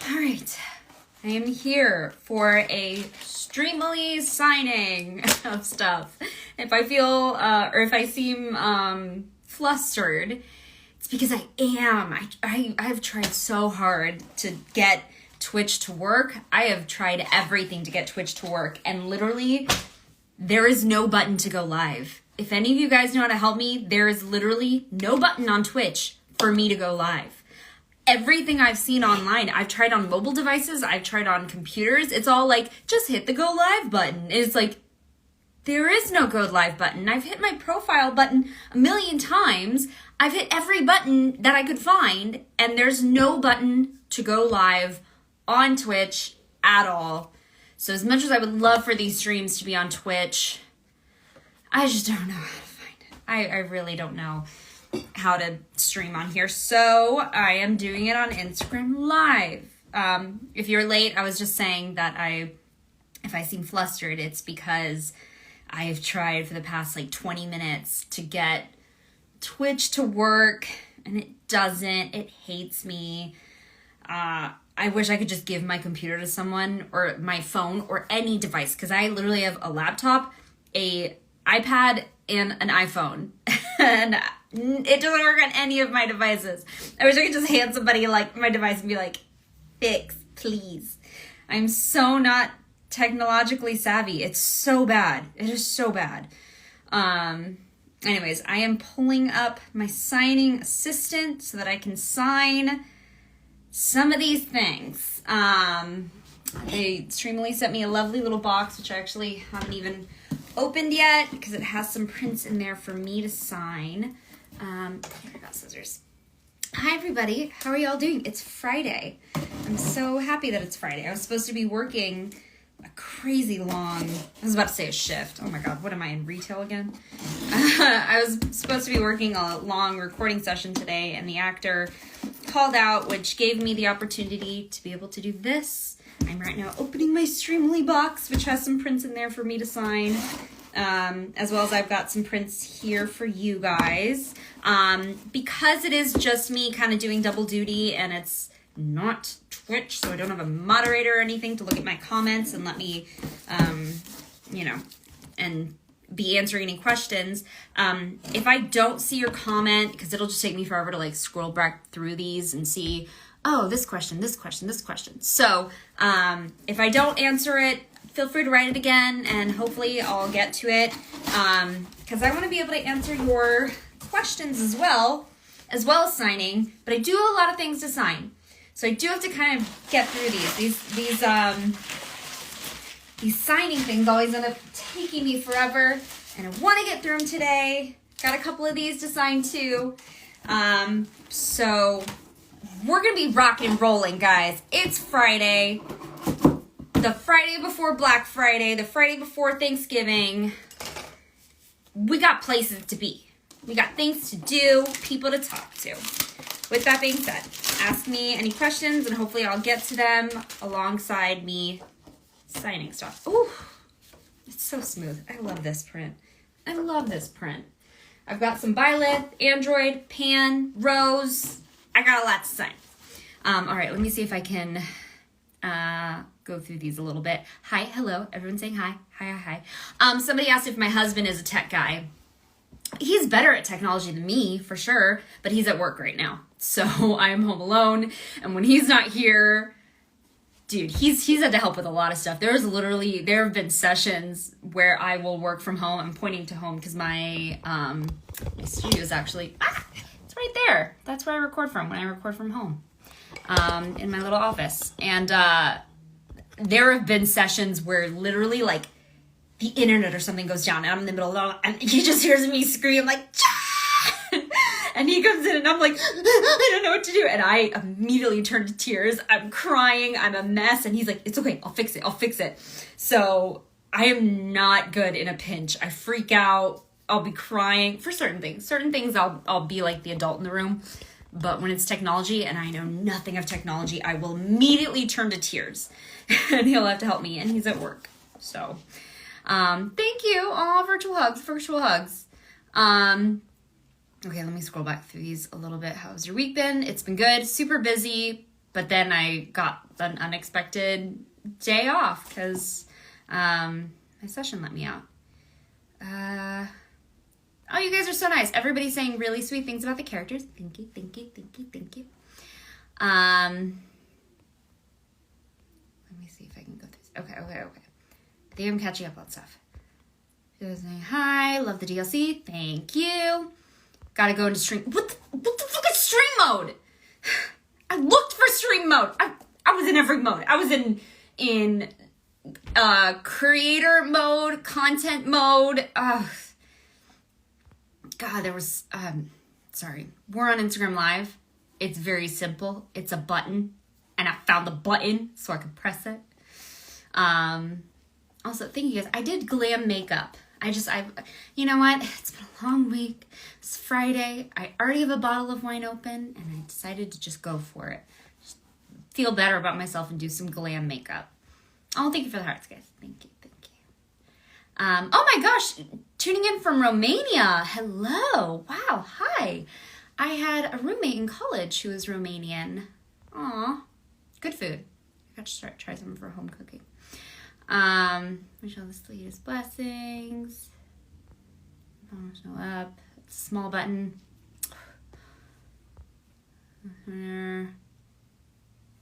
All right, I am here for a Streamily signing of stuff. If I feel, or if I seem flustered, it's because I am. I've tried so hard to get Twitch to work. I have tried everything to get Twitch to work, and literally, there is no button to go live. If any of you guys know how to help me, there is literally no button on Twitch for me to go live. Everything I've seen online, I've tried on mobile devices, I've tried on computers. It's all like, just hit the go live button. It's like, there is no go live button. I've hit my profile button a million times. I've hit every button that I could find, and there's no button to go live on Twitch at all. So as much as I would love for these streams to be on Twitch, I just don't know how to find it. I really don't know how to stream on here. So I am doing it on Instagram Live. If you're late, I was just saying that if I seem flustered, it's because I have tried for the past like 20 minutes to get Twitch to work, and it doesn't. It hates me. I wish I could just give my computer to someone, or my phone, or any device, because I literally have a laptop, a iPad, and an iPhone, and it doesn't work on any of my devices. I wish I could just hand somebody like my device and be like, fix, please. I'm so not technologically savvy. It's so bad. It is so bad. Anyways, I am pulling up my signing assistant so that I can sign some of these things. Streamily sent me a lovely little box, which I actually haven't even opened yet because it has some prints in there for me to sign. Here, I got scissors. Hi everybody, how are y'all doing? It's Friday. I'm so happy that it's Friday. I was supposed to be working a crazy long, I was about to say a shift. Oh my god, what am I, in retail again? I was supposed to be working a long recording session today, and the actor called out, which gave me the opportunity to be able to do this. I'm right now opening my Streamily box, which has some prints in there for me to sign, as well as I've got some prints here for you guys. Because it is just me kind of doing double duty, and it's not Twitch, so I don't have a moderator or anything to look at my comments and let me, and be answering any questions. If I don't see your comment, because it'll just take me forever to like scroll back through these and see, oh, this question, this question, this question. So if I don't answer it, feel free to write it again, and hopefully I'll get to it, because I want to be able to answer your questions as well as signing, but I do have a lot of things to sign. So I do have to kind of get through these signing things always end up taking me forever, and I want to get through them today. Got a couple of these to sign too. So we're going to be rocking and rolling, guys. It's Friday. The Friday before Black Friday, the Friday before Thanksgiving. We got places to be. We got things to do, people to talk to. With that being said, ask me any questions, and hopefully I'll get to them alongside me signing stuff. Ooh, it's so smooth. I love this print. I love this print. I've got some Byleth, Android, Pan, Rose. I got a lot to sign. All right, let me see if I can go through these a little bit. Hi, hello, everyone saying hi. Hi. Somebody asked if my husband is a tech guy. He's better at technology than me, for sure, but he's at work right now. So I'm home alone, and when he's not here, dude, he's had to help with a lot of stuff. There have been sessions where I will work from home. I'm pointing to home because my studio is actually, it's right there. That's where I record from when I record from home, in my little office. And there have been sessions where literally like the internet or something goes down, and I'm in the middle of it, and he just hears me scream like, John! And he comes in, and I'm like, I don't know what to do. And I immediately turn to tears. I'm crying. I'm a mess. And he's like, it's okay. I'll fix it. So I am not good in a pinch. I freak out. I'll be crying for certain things. Certain things I'll be like the adult in the room. But when it's technology and I know nothing of technology, I will immediately turn to tears. And he'll have to help me. And he's at work. So thank you. Aw, virtual hugs. Okay, let me scroll back through these a little bit. How's your week been? It's been good. Super busy. But then I got an unexpected day off because my session let me out. Oh, you guys are so nice. Everybody's saying really sweet things about the characters. Thank you, thank you, thank you, thank you. Let me see if I can go through this. Okay. I think I'm catching up on stuff. Just saying hi, love the DLC. Thank you. Gotta go into stream. What the fuck is stream mode? I looked for stream mode. I was in every mode. I was in creator mode, content mode. God, there was sorry. We're on Instagram Live. It's very simple. It's a button, and I found the button so I could press it. Also, thank you guys. I did glam makeup. You know what? It's been a long week. It's Friday. I already have a bottle of wine open, and I decided to just go for it. Just feel better about myself and do some glam makeup. Oh, thank you for the hearts, guys. Thank you. Oh my gosh, tuning in from Romania. Hello. Wow. Hi. I had a roommate in college who was Romanian. Aw. Good food. I got to try some for home cooking. Wish all the sweetest blessings. Show up. It's a small button.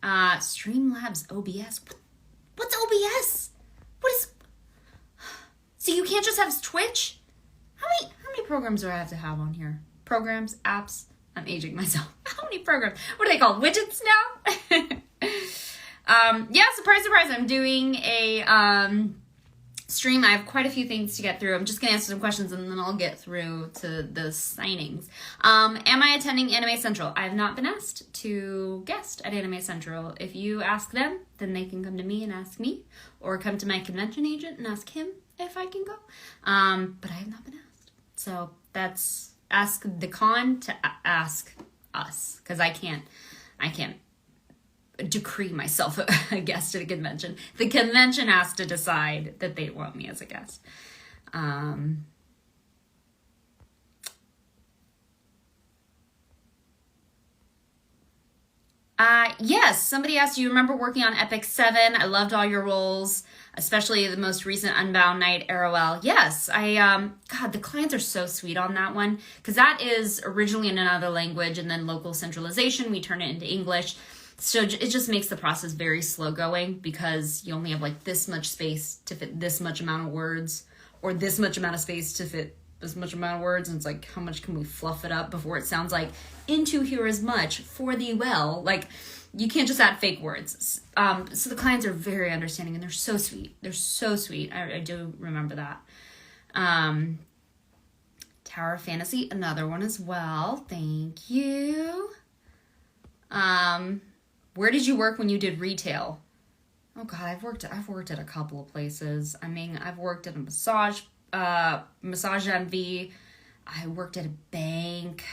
Streamlabs OBS. What's OBS? What is? So you can't just have Twitch? How many programs do I have to have on here? Programs, apps. I'm aging myself. How many programs? What are they called? Widgets now? Yeah, surprise. I'm doing a stream. I have quite a few things to get through. I'm just gonna answer some questions and then I'll get through to the signings. Am I attending Anime Central? I have not been asked to guest at Anime Central. If you ask them, then they can come to me and ask me, or come to my convention agent and ask him if I can go. But I have not been asked. So that's ask the con to ask us, because I can't decree myself a guest at a convention. The convention has to decide that they want me as a guest. Yes, somebody asked, do you remember working on Epic 7? I loved all your roles, especially the most recent Unbound Night, ROL. Yes, God, the clients are so sweet on that one, because that is originally in another language, and then local centralization, we turn it into English. So it just makes the process very slow going, because you only have like this much space to fit this much amount of words, or this much amount of space to fit this much amount of words. And it's like, how much can we fluff it up before it sounds like into here as much for thee well? Like, you can't just add fake words. So the clients are very understanding, and they're so sweet. They're so sweet. I do remember that. Tower of Fantasy, another one as well. Thank you. Where did you work when you did retail? Oh God, I've worked at a couple of places. I mean, I've worked at a massage MV. I worked at a bank.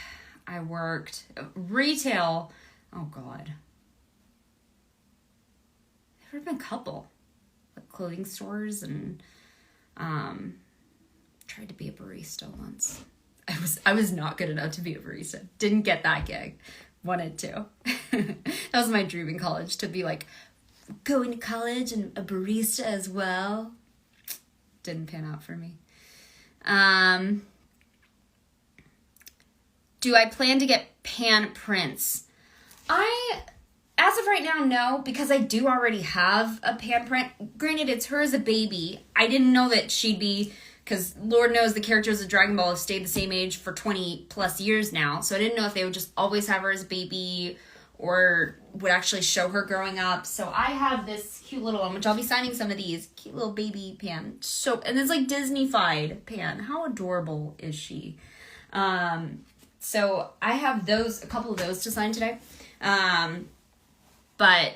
I worked retail. Oh God. There have been a couple, like clothing stores, and tried to be a barista once. I was not good enough to be a barista. Didn't get that gig. Wanted to. That was my dream in college, to be like going to college and a barista as well. Didn't pan out for me. Do I plan to get pan prints? As of right now, no, because I do already have a pan print. Granted, it's her as a baby. I didn't know that she'd be, because Lord knows the characters of Dragon Ball have stayed the same age for 20 plus years now. So I didn't know if they would just always have her as a baby or would actually show her growing up. So I have this cute little one, which I'll be signing some of these. Cute little baby pan. And it's like Disney-fied pan. How adorable is she? So I have a couple of those to sign today. But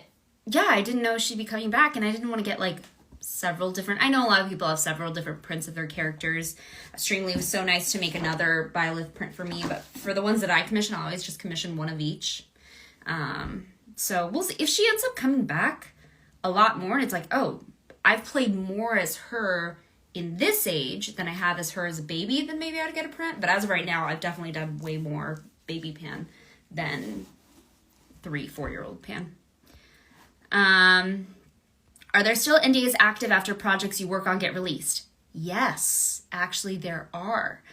yeah, I didn't know she'd be coming back, and I didn't want to get like several different. I know a lot of people have several different prints of their characters. Streamily was so nice to make another Byleth print for me, but for the ones that I commission, I always just commission one of each. So we'll see if she ends up coming back a lot more. And it's like, oh, I've played more as her in this age than I have as her as a baby, then maybe I would get a print. But as of right now, I've definitely done way more baby pan than 3-4-year-old pan. Are there still NDAs active after projects you work on get released? Yes, actually there are,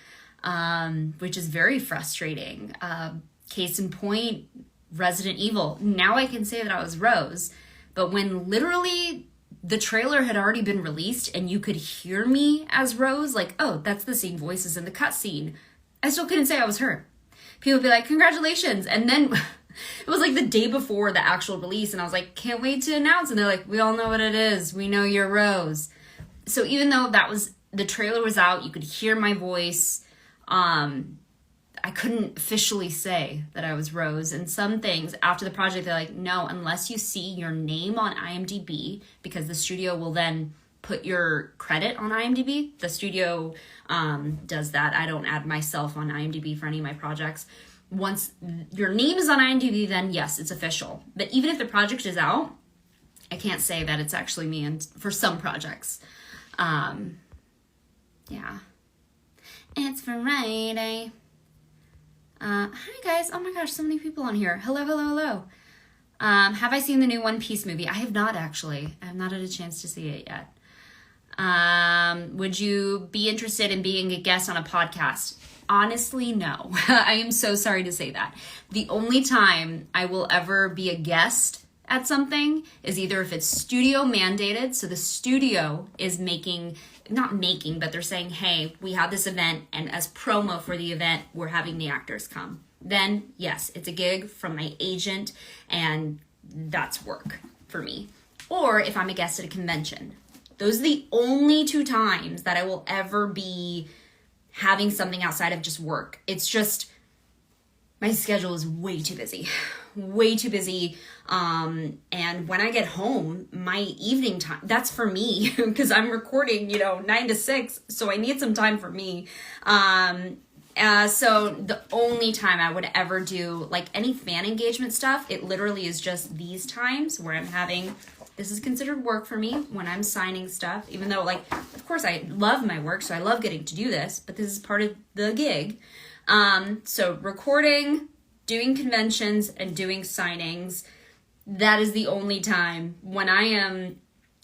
which is very frustrating. Case in point, Resident Evil. Now I can say that I was Rose, but when literally the trailer had already been released and you could hear me as Rose, like, oh, that's the same voice as in the cutscene, I still couldn't say I was her. People would be like, congratulations. And then it was like the day before the actual release, and I was like, can't wait to announce. And they're like, we all know what it is. We know you're Rose. So even though the trailer was out, you could hear my voice, I couldn't officially say that I was Rose. And some things after the project, they're like, no, unless you see your name on IMDb, because the studio will then put your credit on IMDb. The studio does that. I don't add myself on IMDb for any of my projects. Once your name is on IMDb, then yes, it's official. But even if the project is out, I can't say that it's actually me, and for some projects. Yeah. It's Friday. Hi guys. Oh my gosh, so many people on here. Hello, hello, hello. Have I seen the new One Piece movie? I have not, actually. I have not had a chance to see it yet. Would you be interested in being a guest on a podcast? Honestly, no. I am so sorry to say that. The only time I will ever be a guest at something is either if it's studio mandated, so the studio is but they're saying, hey, we have this event, and as promo for the event, we're having the actors come. Then, yes, it's a gig from my agent, and that's work for me. Or if I'm a guest at a convention. Those are the only two times that I will ever be having something outside of just work. It's just, my schedule is way too busy. Way too busy. And when I get home, my evening time, that's for me, because I'm recording, 9 to 6, so I need some time for me. So the only time I would ever do like any fan engagement stuff, it literally is just these times where I'm having, this is considered work for me when I'm signing stuff, even though of course I love my work, so I love getting to do this, but this is part of the gig. So recording, doing conventions, and doing signings, that is the only time. When I am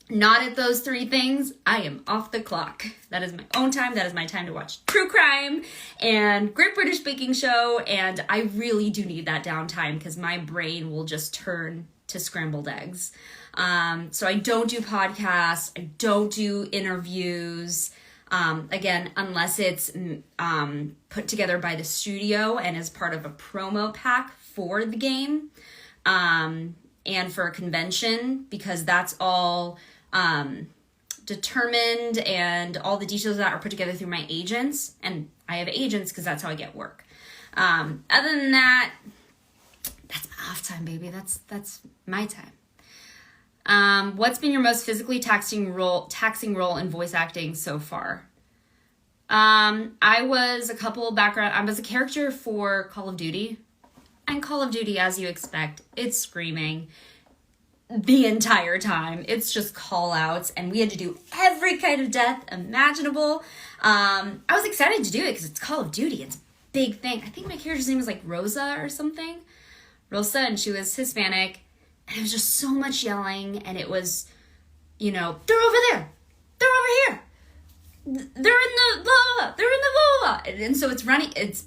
not at those three things, I am off the clock. That is my own time. That is my time to watch true crime and Great British Baking Show, and I really do need that downtime because my brain will just turn to scrambled eggs. So I don't do podcasts. I don't do interviews. Again, unless it's put together by the studio and is part of a promo pack for the game, and for a convention, because that's all determined and all the details of that are put together through my agents, and I have agents because that's how I get work. Other than that, that's my off time, baby. That's my time. What's been your most physically taxing role in voice acting so far? I was a character for Call of Duty. And Call of Duty, as you expect, it's screaming the entire time. It's just call outs, and we had to do every kind of death imaginable. I was excited to do it because it's Call of Duty. It's a big thing. I think my character's name was like Rosa or something. Rosa, and she was Hispanic. And it was just so much yelling, and it was, they're over there, they're over here, they're in the blah, they're in the blah, and so it's running, it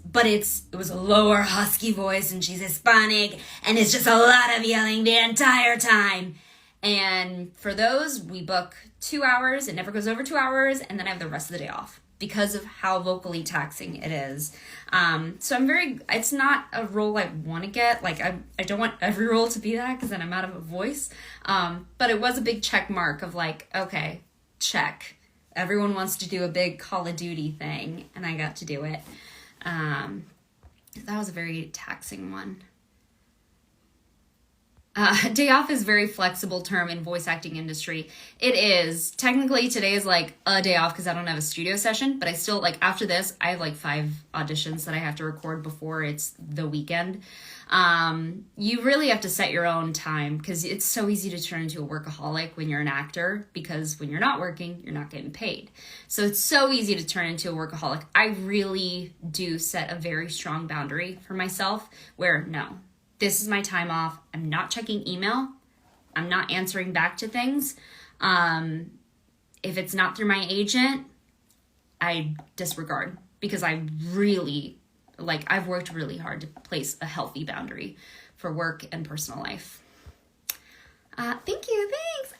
was a lower husky voice, and she's Hispanic, and it's just a lot of yelling the entire time. And for those, we book 2 hours, it never goes over 2 hours, and then I have the rest of the day off because of how vocally taxing it is. So it's not a role I want to get. I don't want every role to be that because then I'm out of a voice. But it was a big check mark of okay, check. Everyone wants to do a big Call of Duty thing, and I got to do it. That was a very taxing one. Day off is a very flexible term in voice acting industry. It is. Technically, today is a day off because I don't have a studio session, but I still, after this, I have 5 auditions that I have to record before it's the weekend. You really have to set your own time because it's so easy to turn into a workaholic when you're an actor, because when you're not working, you're not getting paid. So it's so easy to turn into a workaholic. I really do set a very strong boundary for myself where, no, this is my time off. I'm not checking email I'm not answering back to things. If it's not through my agent, I disregard, because I really, like, I've worked really hard to place a healthy boundary for work and personal life. Thank you, thanks.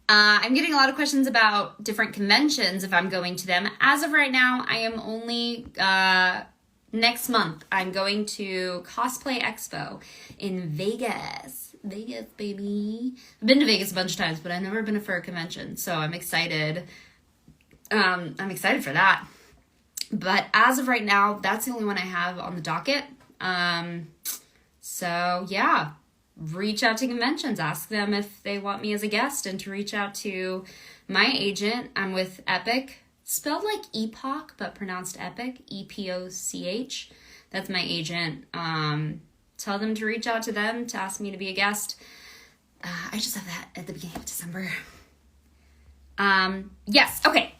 I'm getting a lot of questions about different conventions if I'm going to them. As of right now, I am only, next month, I'm going to Cosplay Expo in Vegas. Vegas, baby. I've been to Vegas a bunch of times, but I've never been for a convention, so I'm excited. I'm excited for that. But as of right now, that's the only one I have on the docket. So yeah, reach out to conventions, ask them if they want me as a guest, and to reach out to my agent. I'm with Epic, spelled like Epoch, but pronounced Epic, EPOCH. That's my agent. Tell them to reach out to them to ask me to be a guest. I just have that at the beginning of December. Yes, okay.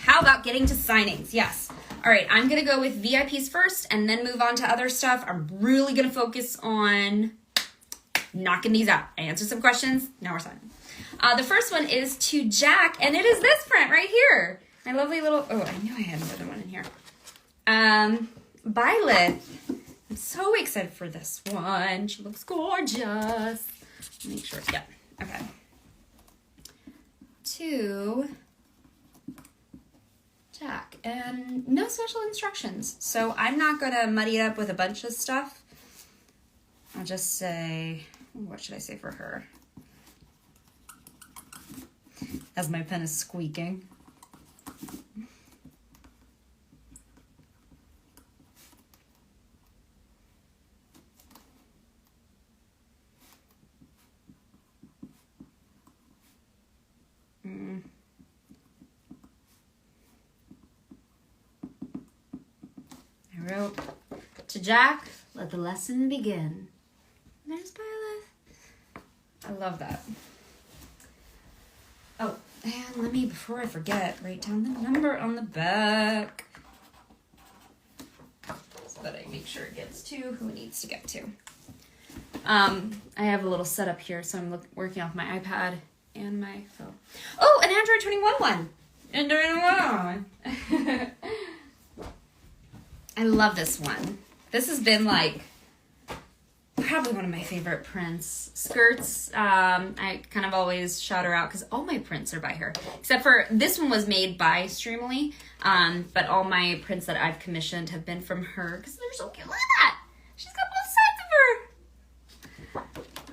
How about getting to signings? Yes. All right, I'm going to go with VIPs first and then move on to other stuff. I'm really going to focus on knocking these out. I answered some questions. Now we're signing. The first one is to Jack, and it is this print right here. My lovely little... Oh, I knew I had another one in here. Byleth. I'm so excited for this one. She looks gorgeous. Make sure. Yeah. Okay. To Jack. And no special instructions. So I'm not going to muddy it up with a bunch of stuff. I'll just say... What should I say for her? As my pen is squeaking. I wrote, to Jack, let the lesson begin. There's Byleth. I love that. Oh, and let me, before I forget, write down the number on the back, so that I make sure it gets to who it needs to get to. I have a little setup here, so I'm working off my iPad and my phone. Oh, an Android 21 one. Android 21. I love this one. This has been like probably one of my favorite prints. Skirts, I kind of always shout her out because all my prints are by her. Except for this one was made by Streamily, but all my prints that I've commissioned have been from her because they're so cute. Look at that! She's got both sides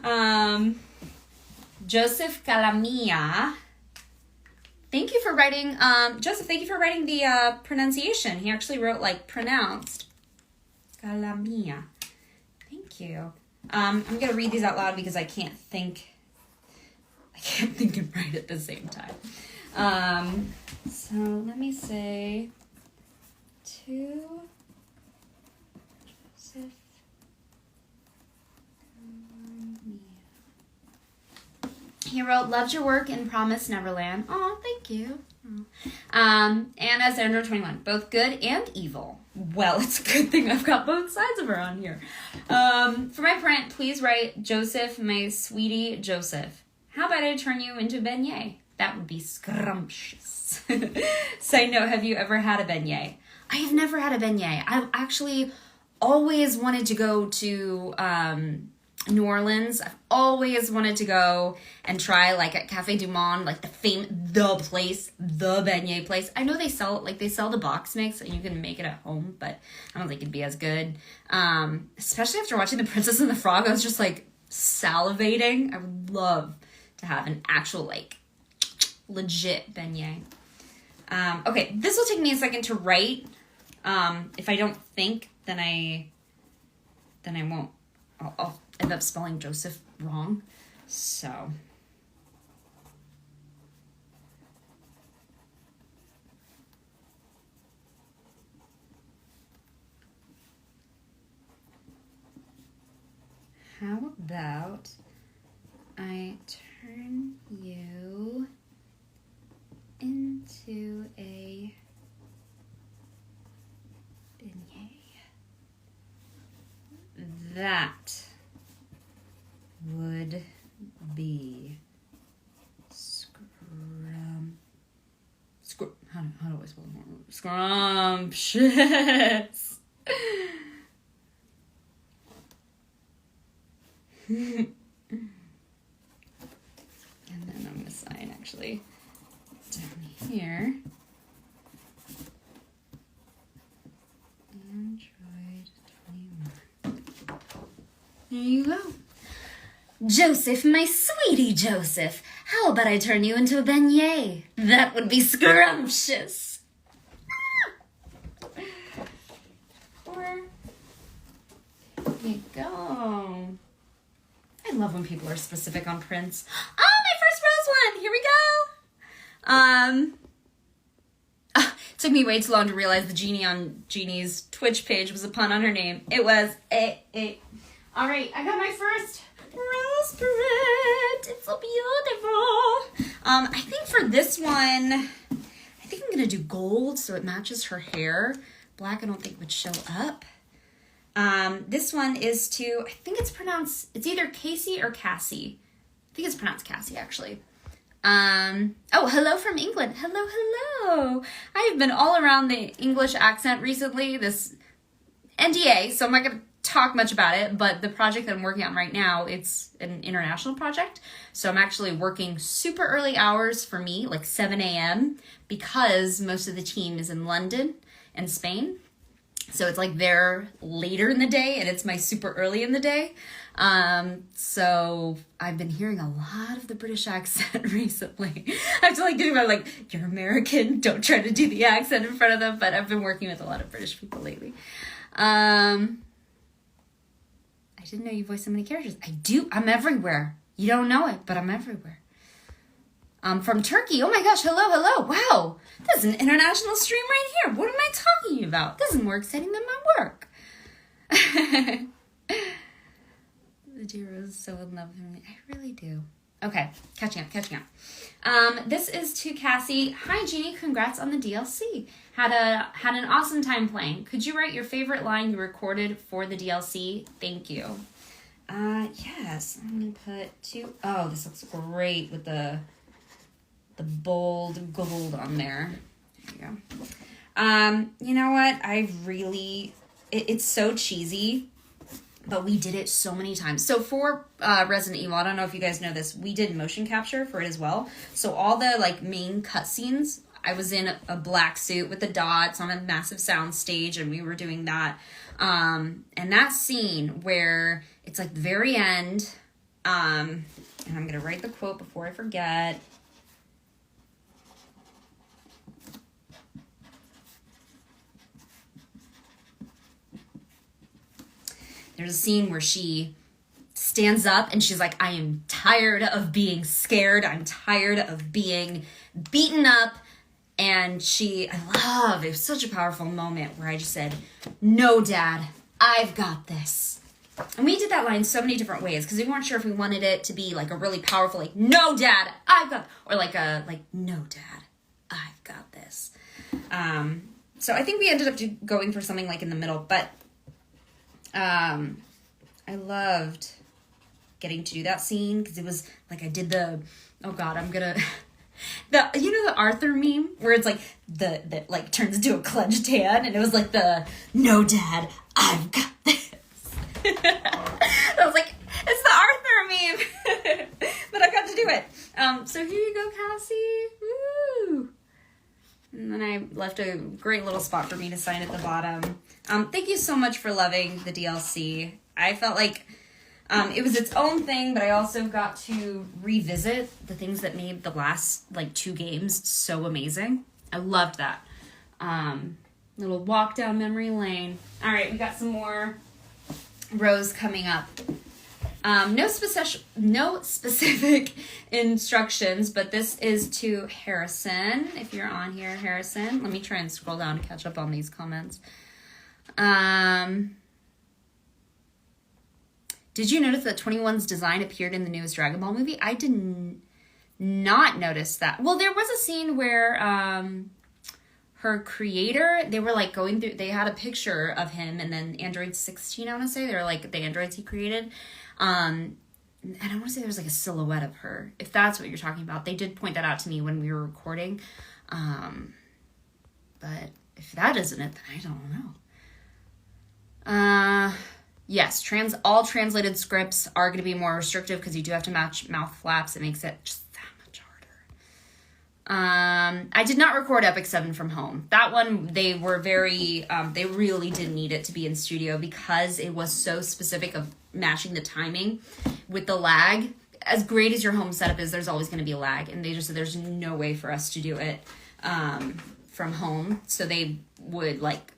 of her! Joseph Calamia. Thank you for writing, Joseph, thank you for writing the pronunciation. He actually wrote like pronounced. Calamia. Thank you. I'm going to read these out loud because I can't think and write at the same time. So let me say to Joseph. He wrote, loved your work and Promised Neverland. Oh, thank you. And as Android 21, both good and evil. Well, it's a good thing I've got both sides of her on here. For my print, please write, Joseph, my sweetie Joseph. How about I turn you into a beignet? That would be scrumptious. Side note, have you ever had a beignet? I have never had a beignet. I've actually always wanted to go to New Orleans. I've always wanted to go and try like at Cafe Du Monde, like the beignet place. I know they sell the box mix and you can make it at home, but I don't think it'd be as good. Especially after watching The Princess and the Frog, I was just like salivating. I would love to have an actual like legit beignet. Okay, this will take me a second to write. If I don't think, then I won't. I'll end up spelling Joseph wrong. So. How about I turn you into a beignet? that would be how do I spell it? Scrumptious. And then I'm gonna sign actually down here. Android 21. There you go. Joseph, my sweetie Joseph, how about I turn you into a beignet? That would be scrumptious. Or, there you go. I love when people are specific on prints. Oh, my first rose one! Here we go! Took me way too long to realize the genie on Jeannie's Twitch page was a pun on her name. It was. All right, I got my first rose print. It's so beautiful. I think for this one, I think I'm gonna do gold so it matches her hair. Black I don't think would show up. This one is I think it's either Casey or Cassie. I think it's pronounced Cassie actually. Oh, hello from England. Hello. I've been all around the English accent recently, this NDA, so I'm not going to talk much about it, but the project that I'm working on right now, it's an international project. So I'm actually working super early hours for me, like 7 a.m., because most of the team is in London and Spain. So it's like they're later in the day and it's my super early in the day. So I've been hearing a lot of the British accent recently. I have to like think about like, you're American, don't try to do the accent in front of them, but I've been working with a lot of British people lately. I didn't know you voiced so many characters. I do. I'm everywhere. You don't know it, but I'm everywhere. From Turkey. Oh my gosh. Hello. Wow. This is an international stream right here. What am I talking about? This is more exciting than my work. The dear Rose is so in love with me. I really do. Okay. Catching up. This is to Cassie. Hi, Jeannie. Congrats on the DLC. Had an awesome time playing. Could you write your favorite line you recorded for the DLC? Thank you. Yes. I'm going to put two. Oh, this looks great with the bold gold on there. There you go. You know what? It's so cheesy, but we did it so many times. So for Resident Evil, I don't know if you guys know this, we did motion capture for it as well. So all the like main cutscenes, I was in a black suit with the dots on a massive sound stage, and we were doing that. And that scene where it's like the very end, and I'm gonna write the quote before I forget. There's a scene where she stands up and she's like, I am tired of being scared. I'm tired of being beaten up. And it was such a powerful moment where I just said, no, Dad, I've got this. And we did that line so many different ways because we weren't sure if we wanted it to be like a really powerful, like, no, Dad, I've got, or like no, Dad, I've got this. So I think we ended up going for something like in the middle, but I loved getting to do that scene because it was like I did the Arthur meme where it's like the like turns into a clenched hand, and it was like the no, Dad, I've got this. I was like, it's the Arthur meme. But I got to do it. So here you go, Cassie. Woo! And then I left a great little spot for me to sign at the bottom. Thank you so much for loving the DLC. I felt like it was its own thing, but I also got to revisit the things that made the last like 2 games so amazing. I loved that. Little walk down memory lane. All right, we got some more rows coming up. No specific instructions, but this is to Harrison. If you're on here, Harrison, let me try and scroll down to catch up on these comments. Did you notice that 21's design appeared in the newest Dragon Ball movie? I did not notice that. Well, there was a scene where her creator, they were like going through, they had a picture of him and then Android 16, I want to say, they're like the androids he created. And I want to say there's like a silhouette of her, if that's what you're talking about. They did point that out to me when we were recording. But if that isn't it, then I don't know. Yes, all translated scripts are going to be more restrictive because you do have to match mouth flaps. It makes it just that much harder. I did not record Epic 7 from home. That one, they were very, they really didn't need it to be in studio because it was so specific of matching the timing with the lag. As great as your home setup is, there's always going to be a lag. And they just said there's no way for us to do it from home. So they would like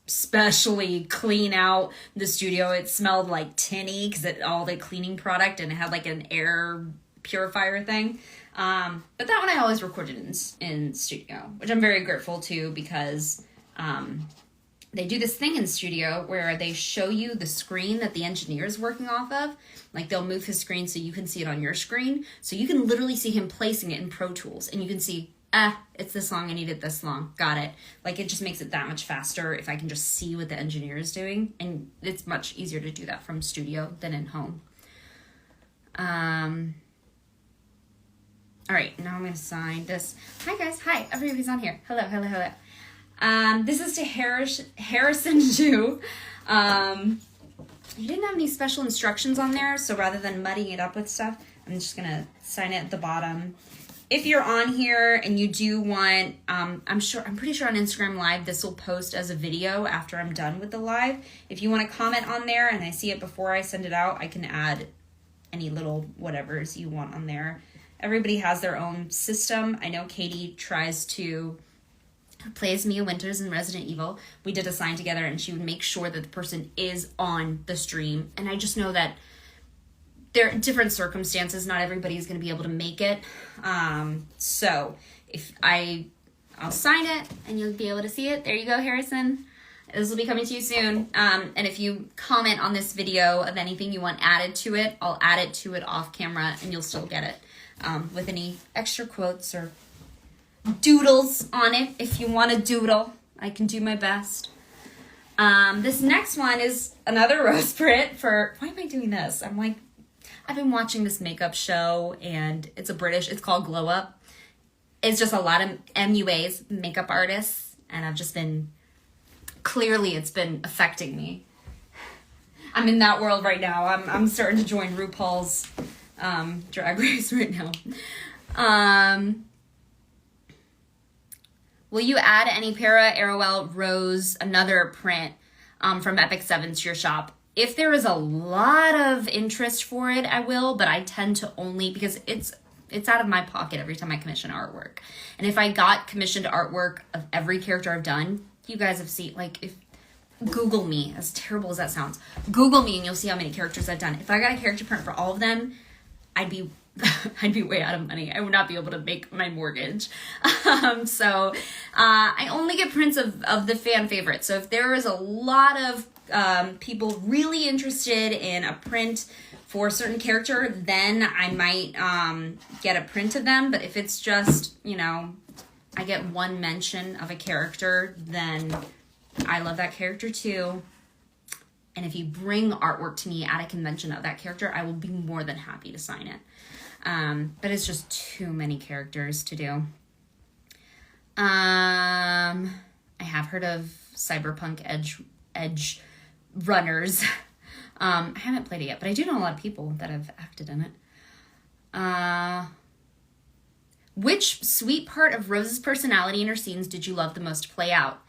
specially clean out the studio. It smelled like tinny because all the cleaning product, and it had like an air purifier thing. But that one I always recorded in studio, which I'm very grateful to because they do this thing in studio where they show you the screen that the engineer is working off of. Like they'll move his screen so you can see it on your screen. So you can literally see him placing it in Pro Tools, and you can see, it's this long, I need it this long, got it. Like it just makes it that much faster if I can just see what the engineer is doing, and it's much easier to do that from studio than in home. All right, now I'm going to sign this. Hi guys, hi, everybody's on here. Hello. This is to Harrison Ju. He didn't have any special instructions on there, so rather than muddying it up with stuff, I'm just going to sign it at the bottom. If you're on here and you do want, I'm pretty sure on Instagram Live, this will post as a video after I'm done with the live. If you want to comment on there and I see it before I send it out, I can add any little whatevers you want on there. Everybody has their own system. I know Katie tries to play as Mia Winters in Resident Evil. We did a sign together and she would make sure that the person is on the stream. And I just know that there are different circumstances. Not everybody is going to be able to make it. So if I'll sign it and you'll be able to see it. There you go, Harrison. This will be coming to you soon. And if you comment on this video of anything you want added to it, I'll add it to it off camera and you'll still get it with any extra quotes or doodles on it. If you want to doodle, I can do my best. This next one is another rose print for, why am I doing this? I've been watching this makeup show and it's called Glow Up. It's just a lot of MUAs, makeup artists, and I've just been, clearly it's been affecting me. I'm in that world right now. I'm starting to join RuPaul's Drag Race right now. Will you add any Para, Arowell, Rose, another print from Epic 7 to your shop? If there is a lot of interest for it, I will, but I tend to only, because it's out of my pocket every time I commission artwork. And if I got commissioned artwork of every character I've done, you guys have seen, Google me, as terrible as that sounds, Google me and you'll see how many characters I've done. If I got a character print for all of them, I'd be way out of money. I would not be able to make my mortgage. So I only get prints of the fan favorites. So if there is a lot of people really interested in a print for a certain character, then I might get a print of them. But if it's just, I get one mention of a character, then I love that character too. And if you bring artwork to me at a convention of that character, I will be more than happy to sign it. But it's just too many characters to do. I have heard of Cyberpunk Edge Runners. I haven't played it yet, but I do know a lot of people that have acted in it. Which sweet part of Rose's personality in her scenes did you love the most to play out?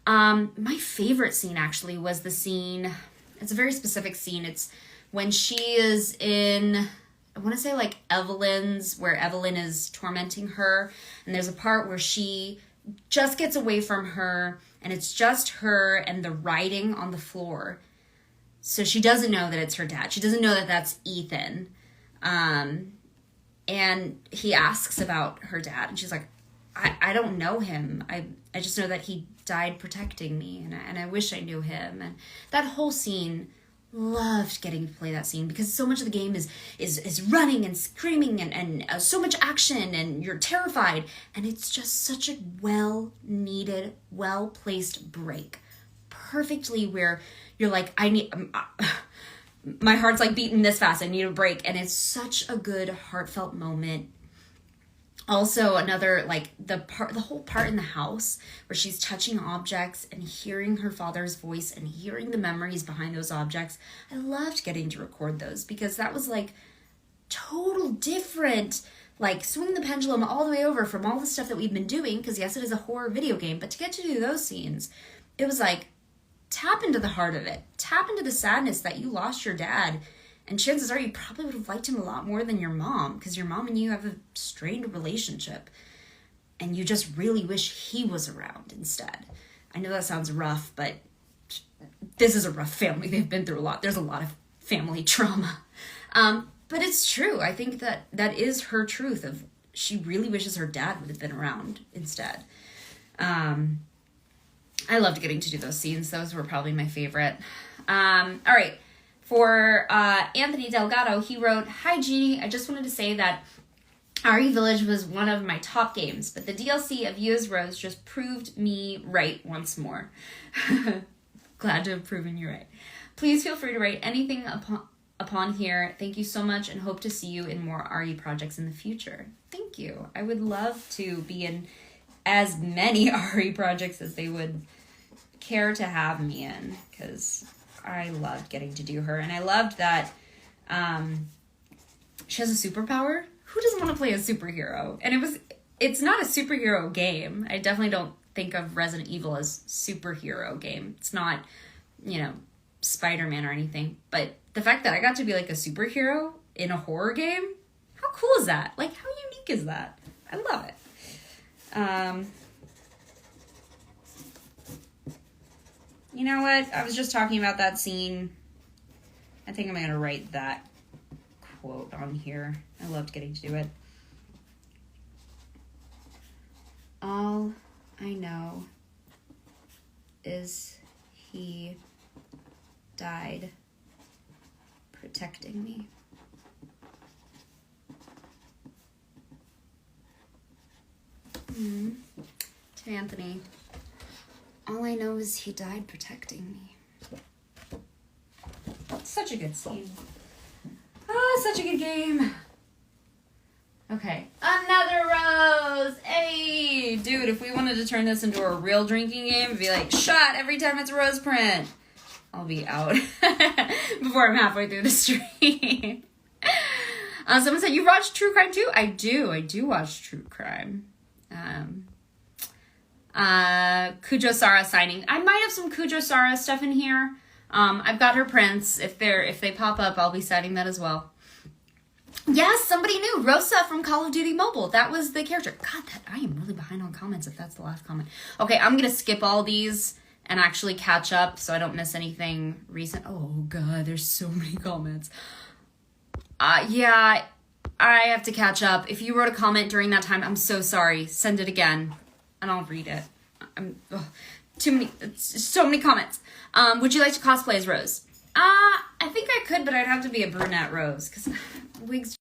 My favorite scene actually was the scene, it's a very specific scene. It's when she is in, I want to say Evelyn's, where Evelyn is tormenting her. And there's a part where she just gets away from her and it's just her and the writing on the floor. So she doesn't know that it's her dad. She doesn't know that that's Ethan. And he asks about her dad and she's like, I don't know him. I just know that he died protecting me and I wish I knew him. And that whole scene loved getting to play that scene because so much of the game is running and screaming and so much action and you're terrified, and it's just such a well-needed, well-placed break. Perfectly where you're like, I need... my heart's like beating this fast, I need a break, and it's such a good heartfelt moment. Also, another, like, the whole part in the house where she's touching objects and hearing her father's voice and hearing the memories behind those objects. I loved getting to record those because that was, like, total different, like, swing the pendulum all the way over from all the stuff that we've been doing, because, yes, it is a horror video game, but to get to do those scenes, it was, like, tap into the heart of it. Tap into the sadness that you lost your dad. And chances are you probably would have liked him a lot more than your mom, because your mom and you have a strained relationship. And you just really wish he was around instead. I know that sounds rough, but this is a rough family. They've been through a lot. There's a lot of family trauma. But it's true. I think that is her truth of she really wishes her dad would have been around instead. I loved getting to do those scenes. Those were probably my favorite. All right. For Anthony Delgado, he wrote, "Hi, Jeannie. I just wanted to say that RE Village was one of my top games, but the DLC of You as Rose just proved me right once more." Glad to have proven you right. Please feel free to write anything upon here. Thank you so much and hope to see you in more RE projects in the future. Thank you. I would love to be in as many RE projects as they would care to have me in, because I loved getting to do her. And I loved that she has a superpower. Who doesn't want to play a superhero? And it's not a superhero game. I definitely don't think of Resident Evil as superhero game. It's not, Spider-Man or anything. But the fact that I got to be like a superhero in a horror game, how cool is that? Like, how unique is that? I love it. You know what? I was just talking about that scene. I think I'm going to write that quote on here. I loved getting to do it. All I know is he died protecting me. To Anthony. All I know is he died protecting me. Such a good scene. Such a good game. Okay. Another rose. Hey, dude, if we wanted to turn this into a real drinking game, it'd be like, shot every time it's a rose print. I'll be out before I'm halfway through the stream. Someone said, you watch true crime too? I do watch true crime. Kujo Sara signing. I might have some Kujo Sara stuff in here. I've got her prints. If they pop up, I'll be signing that as well. Yes, somebody new. Rosa from Call of Duty Mobile. That was the character. God, I am really behind on comments if that's the last comment. Okay, I'm going to skip all these and actually catch up so I don't miss anything recent. Oh, God, there's so many comments. Yeah, I have to catch up. If you wrote a comment during that time, I'm so sorry. Send it again, and I'll read it. So many comments. Would you like to cosplay as Rose? I think I could, but I'd have to be a brunette Rose, because wigs